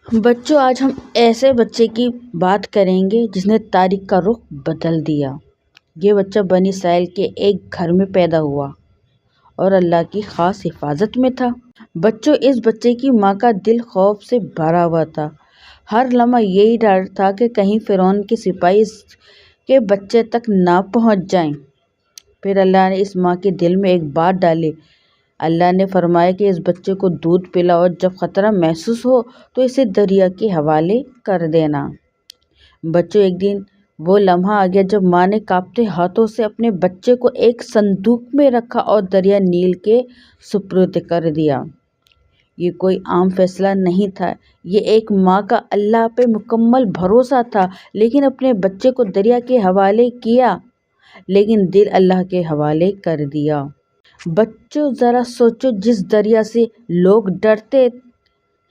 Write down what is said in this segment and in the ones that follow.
بچوں، آج ہم ایسے بچے کی بات کریں گے جس نے تاریخ کا رخ بدل دیا۔ یہ بچہ بنی اسرائیل کے ایک گھر میں پیدا ہوا اور اللہ کی خاص حفاظت میں تھا۔ بچوں، اس بچے کی ماں کا دل خوف سے بھرا ہوا تھا۔ ہر لمحہ یہی ڈر تھا کہ کہیں فرعون کے سپاہی اس کے بچے تک نہ پہنچ جائیں۔ پھر اللہ نے اس ماں کے دل میں ایک بات ڈالی۔ اللہ نے فرمایا کہ اس بچے کو دودھ پلاؤ اور جب خطرہ محسوس ہو تو اسے دریا کے حوالے کر دینا۔ بچوں، ایک دن وہ لمحہ آ گیا جب ماں نے کانپتے ہاتھوں سے اپنے بچے کو ایک صندوق میں رکھا اور دریا نیل کے سپرد کر دیا۔ یہ کوئی عام فیصلہ نہیں تھا، یہ ایک ماں کا اللہ پہ مکمل بھروسہ تھا۔ لیکن اپنے بچے کو دریا کے حوالے کیا، لیکن دل اللہ کے حوالے کر دیا۔ بچوں، ذرا سوچو، جس دریا سے لوگ ڈرتے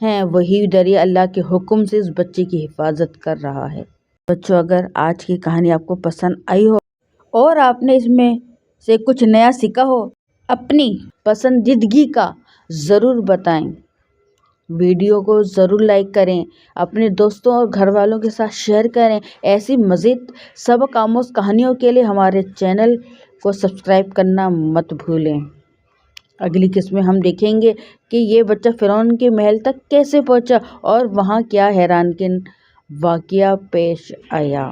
ہیں وہی دریا اللہ کے حکم سے اس بچے کی حفاظت کر رہا ہے۔ بچوں، اگر آج کی کہانی آپ کو پسند آئی ہو اور آپ نے اس میں سے کچھ نیا سیکھا ہو، اپنی پسندیدگی کا ضرور بتائیں۔ ویڈیو کو ضرور لائک کریں، اپنے دوستوں اور گھر والوں کے ساتھ شیئر کریں۔ ایسی مزید سبق آموز کہانیوں کے لیے ہمارے چینل کو سبسکرائب کرنا مت بھولیں۔ اگلی قسط میں ہم دیکھیں گے کہ یہ بچہ فرعون کے محل تک کیسے پہنچا اور وہاں کیا حیران کن واقعہ پیش آیا۔